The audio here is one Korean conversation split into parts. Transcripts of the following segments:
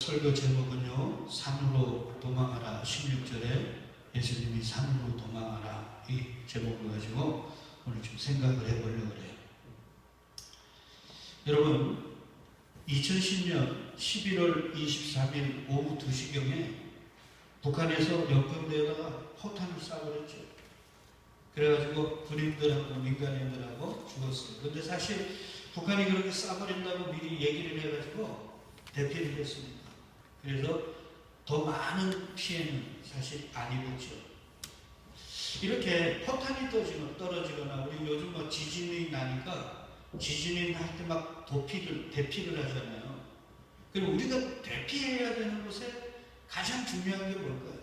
설교 제목은요, 산으로 도망하라. 16절에 예수님이 산으로 도망하라 이 제목을 가지고 오늘 좀 생각을 해보려고 그래요. 여러분, 2010년 11월 23일 오후 2시경에 북한에서 영평대가 포탄을 쏴버렸죠. 그래가지고 군인들하고 민간인들하고 죽었어요. 근데 사실 북한이 그렇게 쏴버린다고 미리 얘기를 해가지고 대피를 했습니다. 그래서 더 많은 피해는 사실 안 입었죠. 이렇게 포탄이 떨어지거나 우리 요즘 뭐 지진이 나니까 지진이 날 때 막 대피를 하잖아요. 그럼 우리가 대피해야 되는 곳에 가장 중요한 게 뭘까요?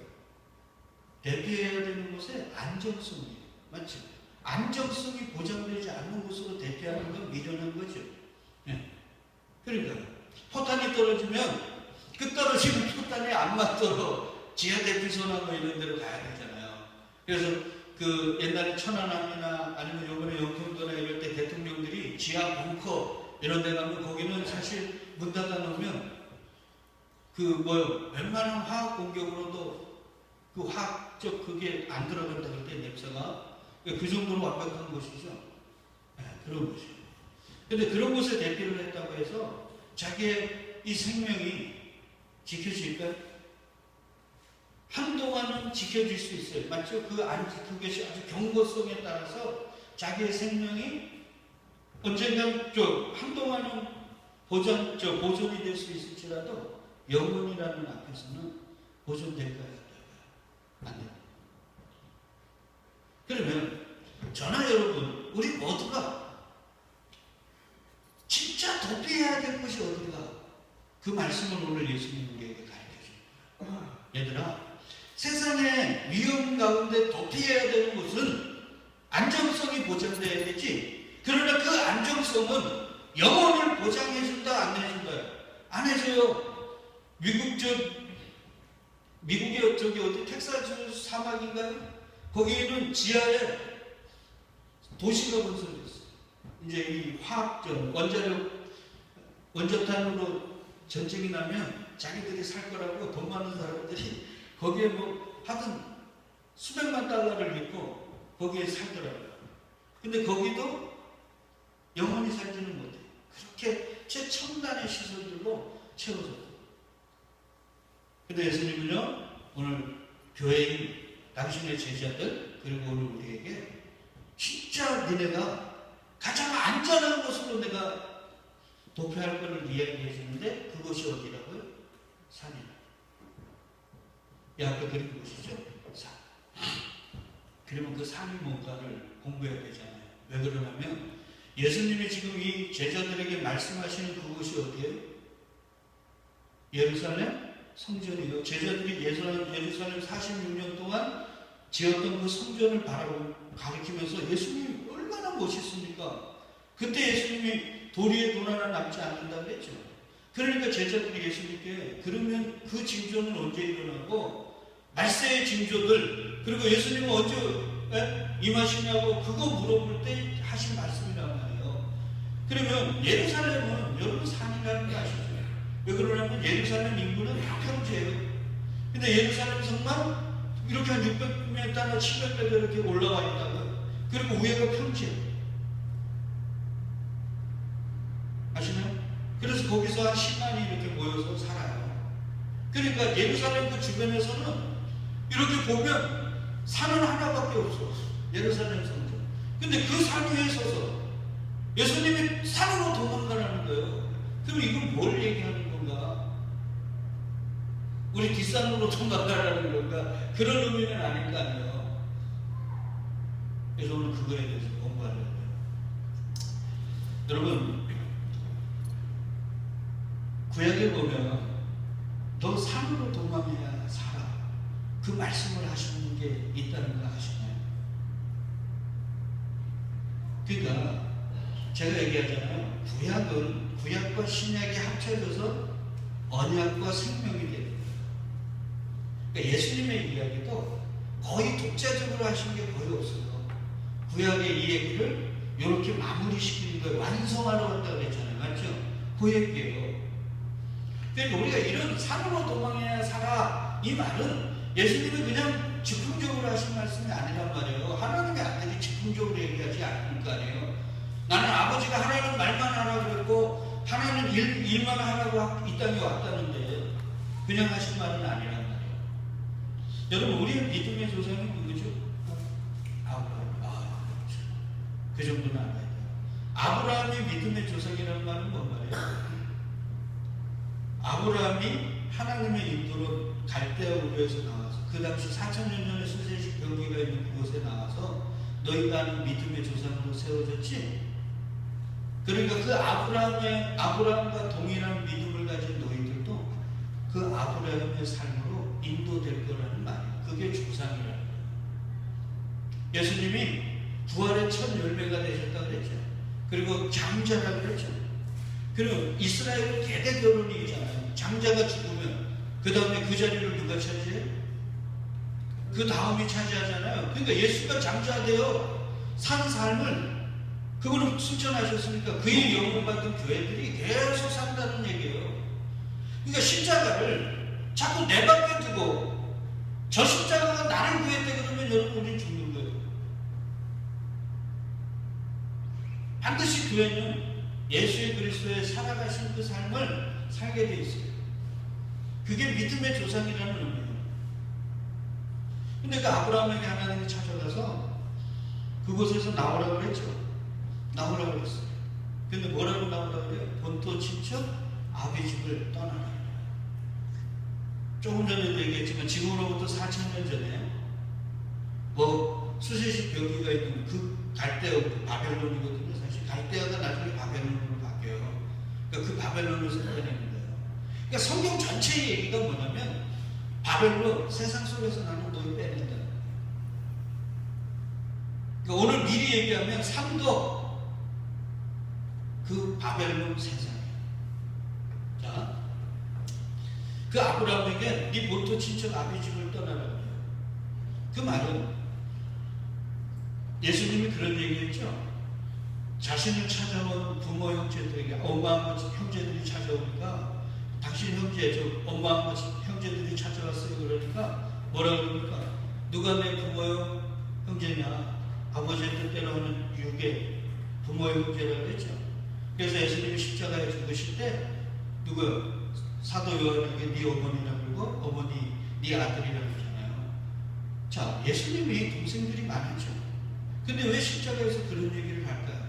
대피해야 되는 곳에 안정성이에요. 맞죠? 안정성이 보장되지 않는 곳으로 대피하는 건 미련한 거죠. 네. 그러니까 포탄이 떨어지면 그 떨어지는 포탄에 안 맞도록 지하 대피소나 뭐 이런 데로 가야 되잖아요. 그래서 그 옛날에 천안함이나 아니면 요번에 영평도나 이럴 때 대통령들이 지하 벙커 이런 데 가면 거기는 사실 문 닫아 놓으면 웬만한 화학 공격으로도 그 화학적 그게 안 들어간다 그럴 때 냄새가 그 정도로 완벽한 곳이죠. 네, 그런 곳이에요. 근데 그런 곳에 대피를 했다고 해서 자기의 이 생명이 지켜질까요? 한동안은 지켜질 수 있어요. 맞죠? 그것이 아주 경고성에 따라서 자기의 생명이 언젠간 한동안은 보존이 될 수 있을지라도 영혼이라는 앞에서는 보존될까요? 안 됩니다. 그러면 저나 여러분, 우리 모두가 진짜 도피해야 될 곳이 어딘가? 그 말씀을 오늘 예수님 우리에게 가르쳐줍니다. 얘들아, 세상의 위험 가운데 도피해야 되는 곳은 안정성이 보장돼야 되지. 그러나 그 안정성은 영혼을 보장해준다, 안 해준다? 안 해줘요. 미국의 어디 텍사스 사막인가요? 거기에는 지하에 도시가 건설됐어요. 이제 이 화학적 원자탄으로 전쟁이 나면 자기들이 살 거라고 돈 많은 사람들이 거기에 하여튼 수백만 달러를 잃고 거기에 살더라고요. 근데 거기도 영원히 살지는 못해요. 그렇게 최첨단의 시설들로 채워졌어요. 근데 예수님은요, 오늘 교회인 당신의 제자들 그리고 오늘 우리에게 진짜 니네가 가장 안전한 곳으로 내가 도피할 것을 이야기해 주는데 그것이 어디라고요? 산이라. 아까 그린 곳이죠. 산. 그러면 그 산이 뭔가를 공부해야 되잖아요. 왜 그러냐면 예수님이 지금 이 제자들에게 말씀하시는 그곳이 어디예요? 예루살렘 성전이요. 제자들이 예루살렘 46년 동안 지었던 그 성전을 가리키면서 예수님이 얼마나 멋있습니까? 그때 예수님이 도리에 돈 하나 남지 않는다고 했죠. 그러니까 제자들이 예수님께 그러면 그 징조는 언제 일어나고 말세의 징조들 그리고 예수님은 언제 임하시냐고 그거 물어볼 때 하신 말씀이란 말이에요. 그러면 예루살렘은 여러분 산이라는 거 아시죠? 왜 그러냐면 예루살렘 인구는 다 평지예요. 근데 예루살렘 성만 이렇게 한 600m나 700m 이렇게 올라와 있다고요. 그리고 위에가 평지예요. 아시나요? 그래서 거기서 한 10만이 이렇게 모여서 살아요. 그러니까 예루살렘 그 주변에서는 이렇게 보면 산은 하나밖에 없어. 예루살렘 성전. 근데 그 산 위에 서서 예수님이 산으로 도망가라는 거예요. 그럼 이건 뭘 얘기하는 건가? 우리 뒷산으로 도망가라는 건가? 그런 의미는 아닐 거 아니에요. 그래서 오늘 그거에 대해서 공부하려고요. 여러분, 구약에 보면 너 산으로 도망해야 살아. 그 말씀을 하시는 게 있다는 거 아시나요? 그러니까 제가 얘기하잖아요. 구약은 구약과 신약이 합쳐져서 언약과 생명이 됩니다. 그러니까 예수님의 이야기도 거의 독자적으로 하신 게 거의 없어요. 구약의 이 얘기를 이렇게 마무리시키는 거예요. 완성하러 갔다 그랬잖아요. 맞죠? 그 얘기예요. 그러니까 우리가 이런 산으로 도망해야 살아 이 말은 예수님이 그냥 즉흥적으로 하신 말씀이 아니란 말이에요. 하나님의 아들이 즉흥적으로 얘기하지 않을 거 아니에요. 나는 아버지가 하라는 말만 하라고 그랬고 하나는 일만 하라고 이 땅에 왔다는데 그냥 하신 말은 아니란 말이에요. 여러분, 우리의 믿음의 조상이 누구죠? 아브라함. 그렇죠. 그 정도는 알아야 돼요. 아브라함이 믿음의 조상이라는 말은 뭔 말이에요? 아브라함이 하나님의 인도로 갈대아 우르에서 나와서 그 당시 4,000년 전에 수세식 병기가 있는 그곳에 나와서 너희가 하는 믿음의 조상으로 세워졌지. 그러니까 그 아브라함과 동일한 믿음을 가진 너희들도 그 아브라함의 삶으로 인도될 거라는 말이에요. 그게 조상이라는 거예요. 예수님이 부활의 첫 열매가 되셨다고 그랬죠. 그리고 장자라고 그랬죠. 그리고 이스라엘은 대대 결혼이 있잖아요. 장자가 죽으면 그 다음에 그 자리를 누가 차지해요? 그 다음이 차지하잖아요. 그러니까 예수가 장자 되어 산 삶을 그거는 실천하셨으니까 그의 영을 받은 교회들이 계속 산다는 얘기예요. 그러니까 십자가를 자꾸 내 밖에 두고 저 십자가가 나를 구했대 그러면 여러분 우리는 죽는 거예요. 반드시 교회는 예수의 그리스도의 살아가신 그 삶을 살게 돼 있어요. 그게 믿음의 조상이라는 의미예요. 근데 그 아브라함에게 하나님이 찾아가서 그곳에서 나오라고 그랬죠. 나오라고 그랬어요. 근데 뭐라고 나오라고 그래요? 본토 친척 아비 집을 떠나라. 조금 전에도 얘기했지만 지금으로부터 4,000년 전에 뭐 수세식 병기가 있는 그 갈대아 바벨론이거든요. 사실 갈대아가 나중에 바벨론으로 바뀌어요. 그러니까 그 바벨론을 생각하는 거예요. 그러니까 성경 전체의 얘기가 뭐냐면 바벨론 세상 속에서 나는 너희 빼낸다. 그러니까 오늘 미리 얘기하면 삶도 그 바벨론 세상이에요. 자, 그 아브라함에게 네 본토 친척 아비 집을 떠나라고 해요. 그 말은 예수님이 그런 얘기했죠. 자신을 찾아온 부모 형제들에게 엄마 형제들이 찾아오니까 당신 형제 저 엄마 형제들이 찾아왔어요. 그러니까 뭐라 그럽니까? 누가 내 부모 형제냐? 아버지의 뜻대로 하는 유괴 부모 형제라고 했죠. 그래서 예수님이 십자가에 죽으실 때 누구 사도 요한에게 네 어머니라고 그러고 어머니 네 아들이라고 그러잖아요. 자, 예수님이 동생들이 많았죠. 근데 왜 십자가에서 그런 얘기를 할까요?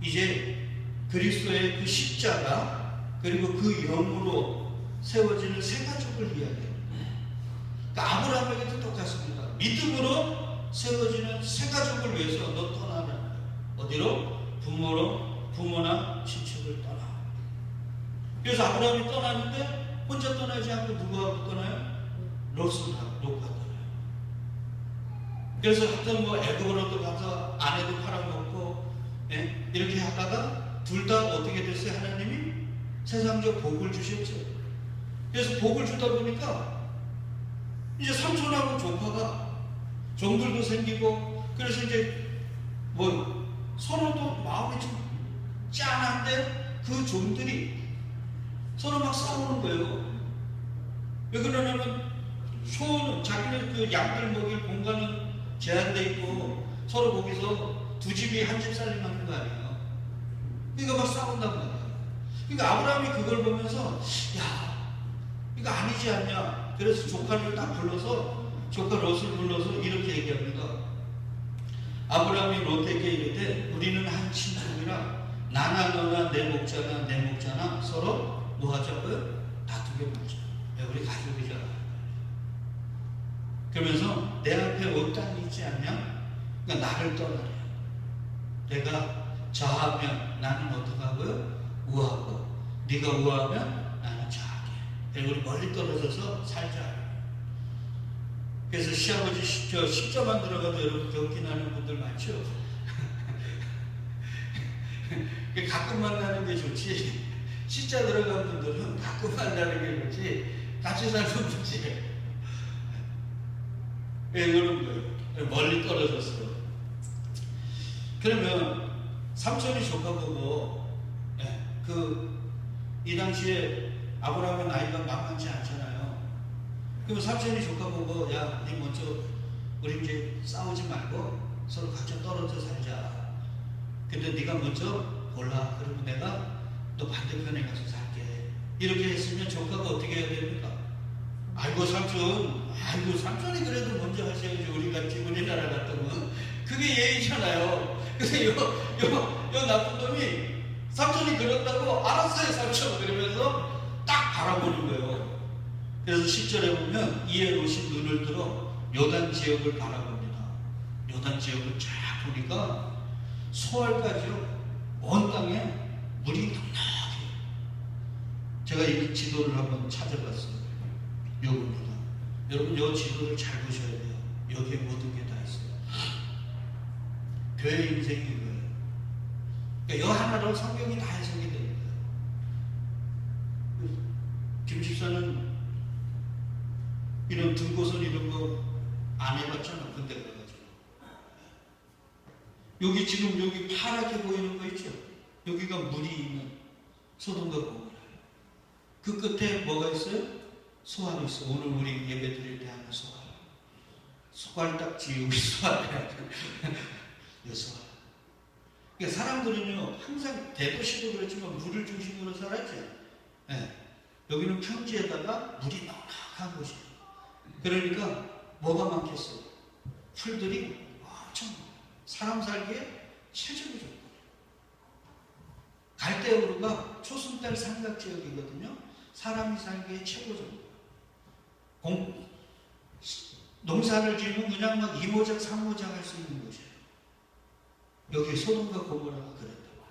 이제 그리스도의 그 십자가 그리고 그 영으로 세워지는 새 가족을 이야기해요. 그러니까 아브라함에게도 똑같습니다. 믿음으로 세워지는 새 가족을 위해서 너 떠나라는 거예요. 어디로? 부모나 친척을 떠나. 그래서 아브라함이 떠났는데 혼자 떠나지 않고 누구하고 떠나요? 롯과 떠나요. 그래서 하여튼 뭐 애굽으로도 가서 아내도 팔아먹고 이렇게 하다가 둘 다 어떻게 됐어요? 하나님이 세상적 복을 주셨죠. 그래서 복을 주다 보니까 이제 삼손하고 조카가 종들도 생기고 그래서 이제 뭐 서로도 마음이 좀 짠한데 그 종들이 서로 막 싸우는 거예요. 왜 그러냐면 소는 자기네 그 양들 먹일 공간은 제한돼 있고 서로 거기서 두 집이 한 집 살림하는 거 아니에요. 그러니까 막 싸운단 말이에요. 그러니까 아브라함이 그걸 보면서 야 이거 아니지 않냐. 그래서 조카를 딱 불러서 조카 롯을 불러서 이렇게 얘기합니다. 아브라함이 롯에게 이르되 우리는 한 친족이라 나나 너나 내 목자나 서로 뭐 하자고요? 다투게 말자. 우리 가족이잖아. 그러면서 내 앞에 옷 땅이 있지 않냐? 그러니까 나를 떠나래. 내가 자하면 나는 어떻게 하고요? 우하고 네가 우하면 나는 자하게. 우리 멀리 떨어져서 살자. 그래서 시아버지 십자만 들어가도 여러분 경기나는 분들 많죠? 가끔 만나는 게 좋지. 십자 들어간 분들은 가끔 만나는 게 좋지. 같이 살면 좋지. 그런 거예요. 멀리 떨어졌어. 그러면 삼촌이 조카 보고 이 당시에 아브라함의 나이가 만만치 않잖아요. 그러면 삼촌이 조카 보고, 야, 니 먼저 우리 이제 싸우지 말고 서로 각자 떨어져 살자. 근데 네가 먼저 골라. 그러면 내가 너 반대편에 가서 살게. 이렇게 했으면 조카가 어떻게 해야 됩니까? 아이고 삼촌, 아이고 삼촌이 그래도 먼저 하셔야지. 우리 같이 우리나라 같으면 그게 예의잖아요. 그래서 요 나쁜 놈이 삼촌이 그런다고 알았어요 삼촌 그러면서 딱 바라보는 거예요. 그래서 10절에 보면 이에 롯이 눈을 들어 요단 지역을 바라봅니다. 요단 지역을 쫙 보니까 소알까지요 온 땅에 물이 넉넉해요. 제가 이 지도를 한번 찾아봤어요. 요겁니다. 여러분 요 지도를 잘 보셔야 돼요. 여기에 모든 게 다 있어요. 교회 인생이 이거예요. 그러니까 요 하나로 성경이 다 해석이 됩니다. 김 집사는 이런 등고선 이런 거 안 해봤잖아. 군대 가가지고. 여기 지금 여기 파랗게 보이는 거 있죠? 여기가 물이 있는 소돔과 고모라. 그 끝에 뭐가 있어요? 소알이 있어. 오늘 우리 예배 드릴 때 하는 소알. 소알 딱 지우고 소알이야. 이 소알. 그러니까 사람들은요 항상 대도시도 그렇지만 물을 중심으로 살았죠. 네. 여기는 평지에다가 물이 넉넉한 곳이에요. 그러니까 뭐가 많겠어요? 풀들이 엄청 사람 살기에 최적의 조건. 갈대우루가 초승달 삼각 지역이거든요. 사람이 살기에 최고죠. 농사를 지으면 그냥 막 이모작 삼모작 할 수 있는 곳이에요. 여기 소돔과 고모라가 그랬다고.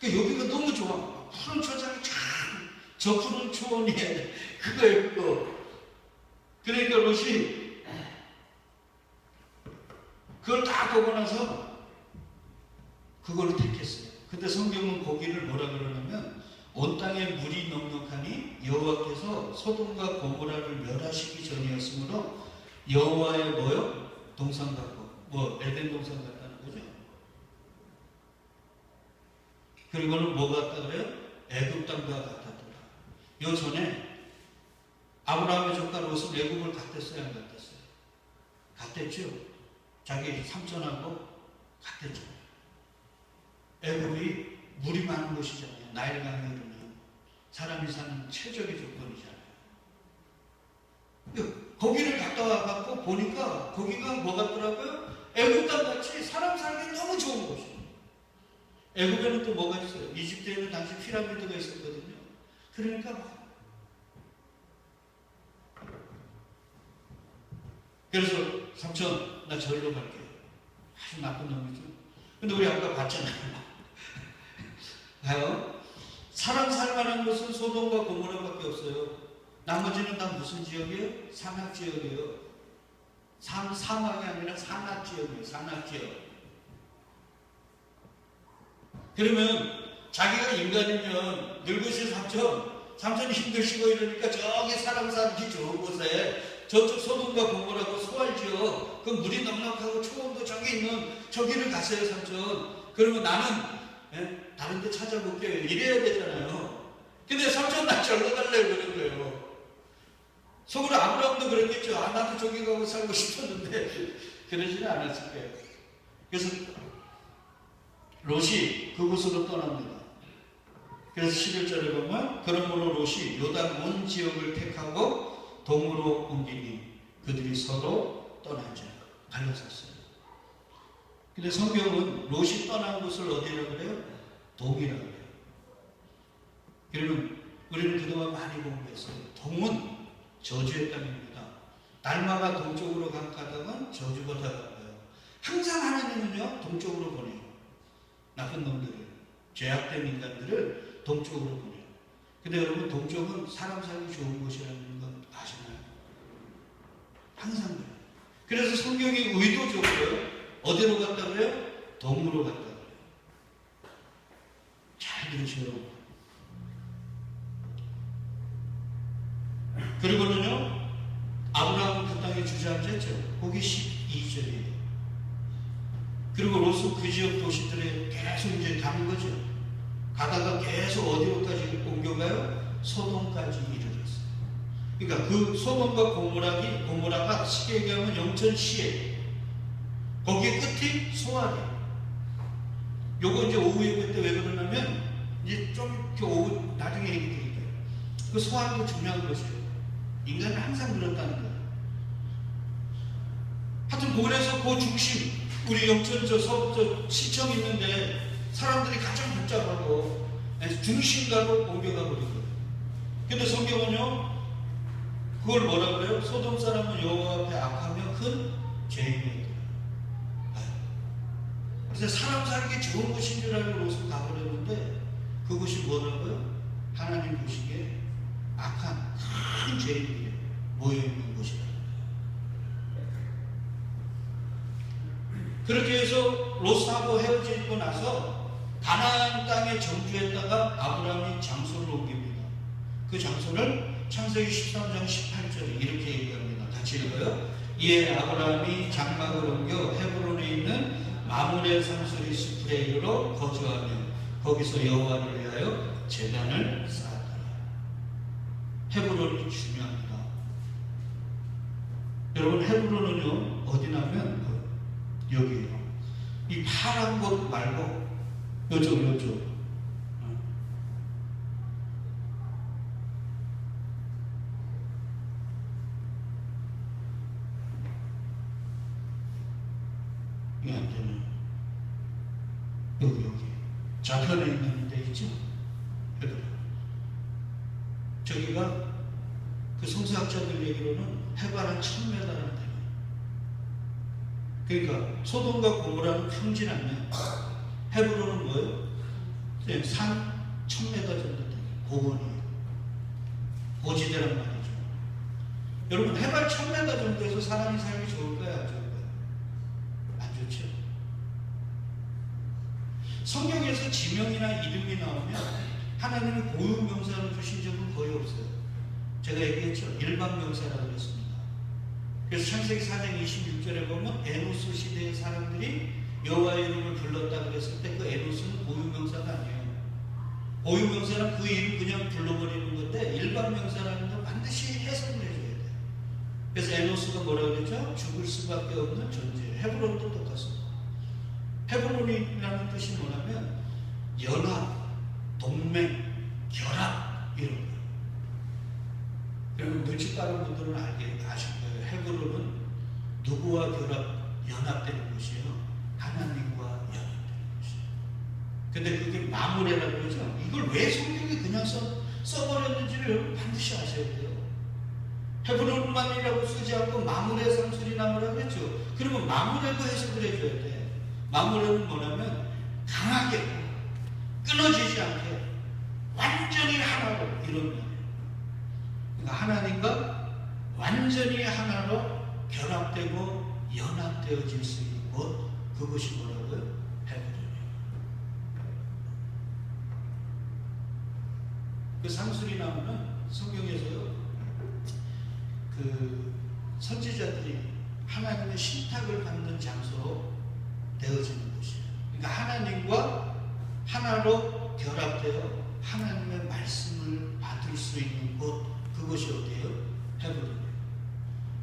그러니까 여기가 너무 좋아. 푸른 초장이 쫙, 저 푸른 초원 위에 그거예요, 그거. 그러니까 롯이 그걸 다 보고 나서 그거를 택했어요. 근데 성경은 거기를 뭐라 그러냐면 온 땅에 물이 넉넉하니 여호와께서 소돔과 고모라를 멸하시기 전이었으므로 여호와의 뭐요? 동산 같고 뭐 에덴 동산 같다는 거죠. 그리고는 뭐 같다 그래요? 애굽 땅과 같았더라. 요 전에 아브라함의 조카 롯은 애굽을 갔댔어요, 안 갔댔어요? 갔댔죠. 자기 삼촌하고 갔댔죠. 애굽이 물이 많은 곳이잖아요. 나일강이 흐르는 사람이 사는 최적의 조건이잖아요. 거기를 갔다 와갖고 보니까 거기가 뭐 같더라고요? 애굽 땅같이 사람 살기 너무 좋은 곳이에요. 애굽에는 또 뭐가 있어요? 이집트에는 당시 피라미드가 있었거든요. 그러니까 그래서 삼촌 나 절로 갈게요. 아주 나쁜 놈이죠. 근데 우리 아까 봤잖아요. 봐요. 사람 살만한 곳은 소돔과 고모라밖에 없어요. 나머지는 다 무슨 지역이에요? 산악 지역이에요. 사막이 아니라 산악 지역이에요. 산악 지역. 그러면 자기가 인간이면 늙으신 삼촌이 힘드시고 이러니까 저기 사람 살기 좋은 곳에 저쪽 소돔과 고모라고 소알지역 그 물이 넉넉하고 초원도 저기 있는 저기를 가세요 삼촌. 그러면 나는 다른 데 찾아볼게요. 이래야 되잖아요. 근데 삼촌 나 절로 갈래요 그런 거예요. 속으로 아브라함도 그랬겠죠. 아 나도 저기 가고 살고 싶었는데 그러지는 않았을 거예요. 그래서 롯이 그곳으로 떠납니다. 그래서 11절에 보면 그러므로 롯이 요단 온 지역을 택하고 동으로 옮기니 그들이 서로 떠나자. 갈라섰어요. 근데 성경은 롯이 떠난 곳을 어디라고 그래요? 동이라고 그래요. 그러면 우리는 그동안 많이 공부했어요. 동은 저주의 땅입니다. 날마다 동쪽으로 가다가 저주가 다가가요. 항상 하나님은요 동쪽으로 보내요. 나쁜 놈들을, 죄악된 인간들을 동쪽으로 보내요. 근데 여러분 동쪽은 사람 살기 좋은 곳이라는 건 아시나요? 항상 그래요. 그래서 성경이 의도적으로 어디로 갔다 그래요? 동으로 갔다 그래요. 잘 들으세요. 그리고는요 아브라함은 그 땅에 주저앉았죠. 거기 12절이에요. 그리고 롯은 그 지역 도시들에 계속 이제 가는 거죠. 가다가 계속 어디로까지 옮겨가요? 소돔까지 이르렀어요. 그러니까 그 소돔과 고모라가 쉽게 얘기하면 영천시에 거기에 끝이 소알이에요. 요거 이제 오후에 그때 왜 그러냐면 이제 좀 이렇게 오후 나중에 얘기 드릴게요. 그 소알도 중요한 것이죠. 인간은 항상 그렇다는 거예요. 하여튼 그래서 그 중심 우리 영천 저 시청 있는데 사람들이 가장 복잡하고 중심가로 옮겨가 버린 거예요. 근데 성경은요 그걸 뭐라 그래요? 소돔 사람은 여호와 앞에 악하며 큰 죄인이었다. 그래서 사람 살기 좋은 곳인 줄 알고 롯은 가버렸는데 그곳이 뭐라고요? 하나님 보시기에 악한 큰 죄인들이 모여있는 곳이다. 그렇게 해서 롯하고 헤어지고 나서 가나안 땅에 정주했다가 아브라함이 장소를 옮깁니다. 그 장소를 창세기 13장 18절에 이렇게 얘기합니다. 같이 읽어요. 이에 아브라함이 장막을 옮겨 헤브론에 있는 마므레 상수리 숲에 이르러 거주하며 거기서 여호와를 위하여 제단을 쌓았더라. 헤브론이 중요합니다. 여러분 헤브론은요 어디냐면 여기에요. 이 파란 곳 말고 요쪽 이게 안 되네. 여기 좌편에 있는 데 있죠? 여기 저기가 그 성서학자들 얘기로는 해발 1000m라는 데. 그러니까 소돔과 고모라는 평지 아니면 헤브론은 뭐예요? 산 1000m 정도 되는 고원이에요. 고지대란 말이죠. 여러분 해발 1000m 정도에서 사람이 살기 좋을까요? 안 좋을까요? 안 좋죠. 성경에서 지명이나 이름이 나오면 하나님이 고유명사를 주신 적은 거의 없어요. 제가 얘기했죠. 일반 명사라고 그랬습니다. 그래서 창세기 4장 26절에 보면 에노스 시대의 사람들이 여호와의 이름을 불렀다 그랬을 때 그 에노스는 고유명사가 아니에요. 고유명사는 그 이름 그냥 불러버리는 건데 일반 명사라는 건 반드시 해석을 해줘야 돼요. 그래서 에노스가 뭐라고 그랬죠? 죽을 수밖에 없는 존재. 헤브론도 똑같습니다. 헤브론이라는 뜻이 뭐냐면 연합, 동맹, 결합 이런 거예요. 그리고 눈치 빠른 분들은 아실 거예요. 헤브론은 누구와 연합되는 곳이에요? 하나님과 연합되는 곳이에요. 근데 그게 마므레라고 그러죠. 이걸 왜 성경이 그냥 써버렸는지를 반드시 아셔야 돼요. 헤브론만이라고 쓰지 않고 마므레 상수리 나무라고 했죠. 그러면 마므레도 해석을 해줘야 돼. 마므레는 뭐냐면 강하게 끊어지지 않게 완전히 하나로 이런 거예요. 그러니까 하나님과 완전히 하나로 결합되고 연합되어질 수 있는 곳, 그것이 뭐라고요? 헤브론이에요. 그 상수리 나무는 성경에서요, 그 선지자들이 하나님의 신탁을 받는 장소로 되어지는 곳이에요. 그러니까 하나님과 하나로 결합되어 하나님의 말씀을 받을 수 있는 곳, 그것이 어디예요? 헤브론이에요.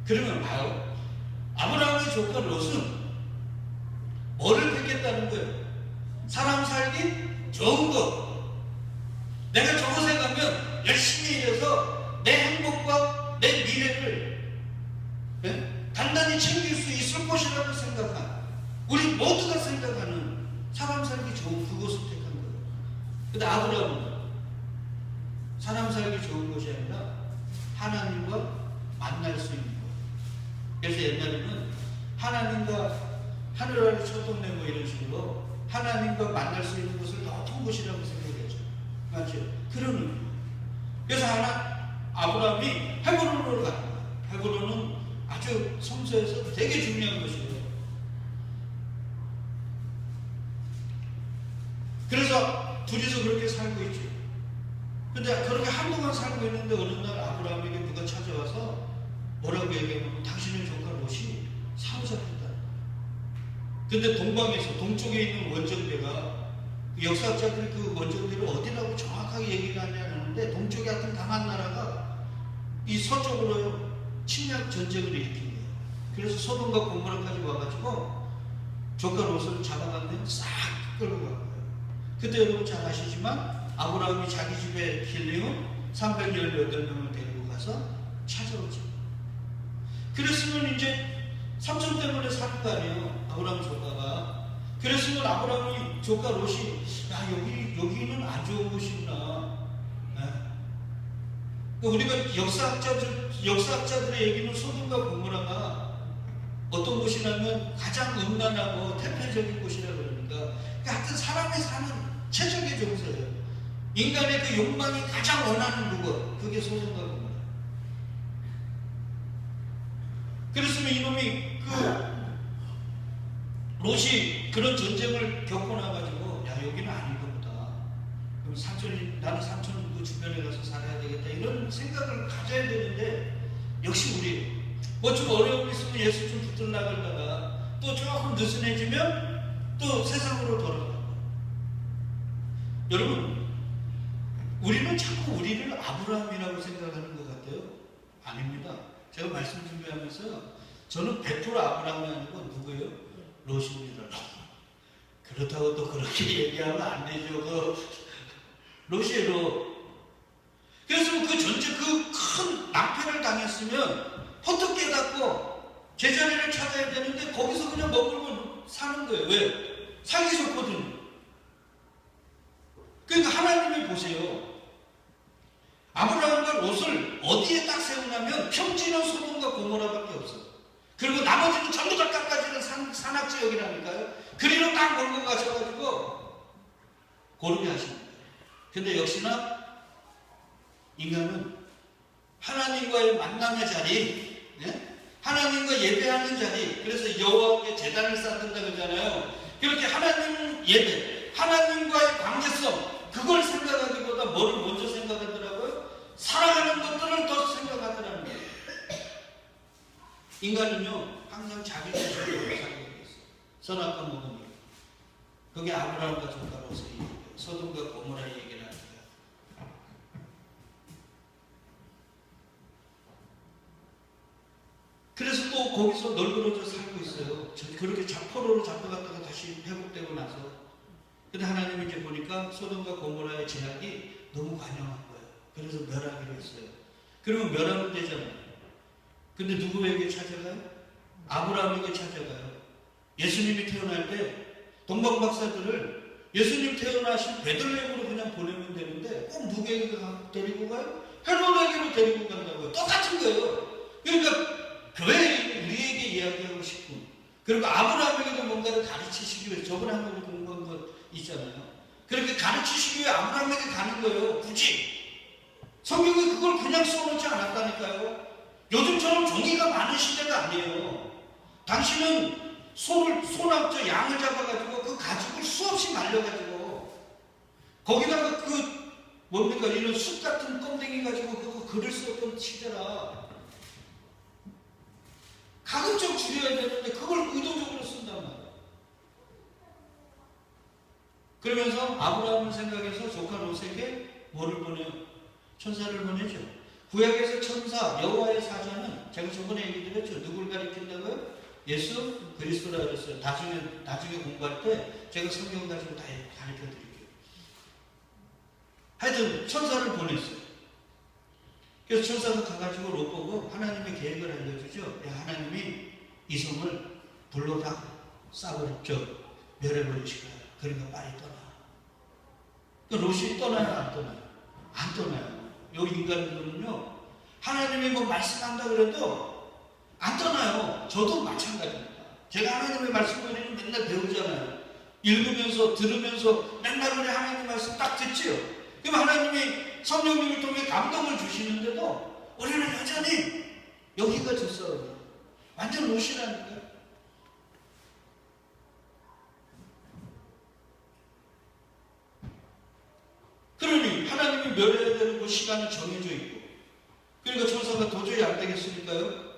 그러면 봐요. 아브라함의 조카 롯은 뭐를 택했다는 거예요? 사람 살기 좋은 것. 내가 저곳에 가면 열심히 일해서 내 행복과 내 미래를 단단히 챙길 수 있을 것이라고 생각한, 우리 모두가 생각하는 사람 살기 좋은 그곳을 택한 거예요. 근데 아브라함은 사람 살기 좋은 것이 아니라 하나님과 만날 수 있는 것. 그래서 옛날에는 하나님과 하늘 아래 첫동네 뭐 이런 식으로 하나님과 만날 수 있는 것을 높은 곳이라고 생각했죠. 맞죠? 그런 의미. 그래서 아브라함이 헤브론으로 가는 거예요. 헤브론은 아주 성서에서 되게 중요한 것이에요. 그래서 둘이서 그렇게 살고 있죠. 근데 그렇게 한동안 살고 있는데 어느 날 아브라함에게 누가 찾아와서 뭐라고 얘기하면 당신의 조카 롯이 사로잡혔다. 근데 동방에서 동쪽에 있는 원정대가 역사학자들이 그 원정대를 어디라고 정확하게 얘기를 하지 않았는데 동쪽에 하여튼 강한 나라가 이 서쪽으로 침략 전쟁을 일으킨 거예요. 그래서 소돔과 고모라까지 와가지고 조카 롯을 잡아갔는데 싹 끌고 간 거예요. 그때 여러분 잘 아시지만 아브라함이 자기 집에 길리온 318명을 데리고 가서 찾아오죠. 그랬으면 이제 삼촌 때문에 사는 거 아니에요. 아브라함 조카가. 그랬으면 아브라함이 조카 롯이 야 여기는 안 좋은 곳이구나. 우리가 역사학자들의 얘기는 소돔과 고모라가 어떤 곳이냐면 가장 음란하고 태폐적인 곳이라 그러니까 하여튼 사람이 사는 최적의 정서예요. 인간의 그 욕망이 가장 원하는 그것, 그게 소돔과 고모라. 그랬으면 이놈이 롯이 그런 전쟁을 겪고 나가지고 야 여기는 아닌가 보다. 그럼 나는 삼촌 그 주변에 가서 살아야 되겠다 이런 생각을 가져야 되는데 역시 우리 뭐 좀 어려움이 있으면 예수 좀 붙들어 나가다가 또 조금 느슨해지면 또 세상으로 돌아가고. 여러분 우리는 자꾸 우리를 아브라함이라고 생각하는 것 같아요. 아닙니다. 제가 말씀 준비하면서 저는 100% 아브라함이 아니고 누구예요? 롯입니다. 그렇다고 또 그렇게 얘기하면 안 되죠. 롯이에요. 그래서 그 전체 그 큰 낭패를 당했으면 퍼뜩 깨닫고 제자리를 찾아야 되는데 거기서 그냥 머물고 사는 거예요. 왜? 살기 좋거든요. 그러니까 하나님이 보세요. 아브라함과 롯을 어디에 딱 세우냐면 평지는 소돔과 고모라밖에 없어요. 그리고 나머지는 전부 다 깎아지는 산악지역이라니까요. 그리로 딱 몰고 가셔가지고 고르게 하십니다. 근데 역시나 인간은 하나님과의 만남의 자리, 하나님과 예배하는 자리, 그래서 여호와께 제단을 쌓는다 그러잖아요. 그렇게 하나님 예배, 하나님과의 관계성, 그걸 생각하기보다 뭐를 먼저 생각하더라고요? 살아가는 것들을 더 생각하더라는 거예요. 인간은요 항상 자기 자신을 살고 있어요. 선악과 먹으니 그게 아브라함과 조카로서 소돔과 고모라의 얘기를 합니다. 그래서 또 거기서 널브러져 살고 있어요. 그렇게 포로로 잡혀갔다가 다시 회복되고 나서. 근데 하나님이 이제 보니까 소돔과 고모라의 제약이 너무 관영한 거예요. 그래서 멸하기로 했어요. 그러면 멸하면 되잖아요. 근데 누구에게 찾아가요? 아브라함에게 찾아가요. 예수님이 태어날 때 동방박사들을 예수님 태어나신 베들레헴으로 그냥 보내면 되는데 꼭 누구에게 데리고 가요? 헤로데에게로 데리고 간다고요. 똑같은 거예요. 그러니까 교회 우리에게 이야기하고 싶고, 그리고 아브라함에게도 뭔가를 가르치시기 위해 저번에 한 번 공부한 것 있잖아요. 그렇게 가르치시기 위해 아브라함에게 가는 거예요. 굳이 성경이 그걸 그냥 써놓지 않았다니까요. 요즘처럼 종이가 많은 시대가 아니에요. 당신은 양을 잡아가지고 그 가죽을 수없이 말려가지고 거기다가 이런 숲 같은 껌댕이 가지고 그거 글을 썼던 시대라. 가급적 줄여야 되는데 그걸 의도적으로 쓴단 말이에요. 그러면서 아브라함을 생각해서 조카 롯에게 뭐를 보내요? 천사를 보내죠. 구약에서 천사, 여호와의 사자는 제가 저번에 얘기 드렸죠. 누굴 가리킨다고요? 예수 그리스도라 그랬어요. 나중에 공부할 때 제가 성경 가지고 다 가르쳐 드릴게요. 하여튼 천사를 보냈어요. 그래서 천사가 가가지고 롯 보고 하나님의 계획을 알려주죠. 하나님이 이 성을 불로 다 멸해버리실 거야. 그러니까 빨리 떠나. 롯이 떠나요? 안 떠나요? 안 떠나요. 요 인간들은요, 하나님이 뭐 말씀한다 그래도 안 떠나요. 저도 마찬가지입니다. 제가 하나님의 말씀을 맨날 배우잖아요. 읽으면서, 들으면서 맨날 우리 하나님의 말씀 딱 듣지요. 그럼 하나님이 성령님을 통해 감동을 주시는데도 우리는 여전히 여기가 저 싸움이에요. 완전 롯이라니까요. 그러니 하나님이 멸해야 되는 시간이 정해져 있고, 그러니까 천사가 도저히 안 되겠으니까요.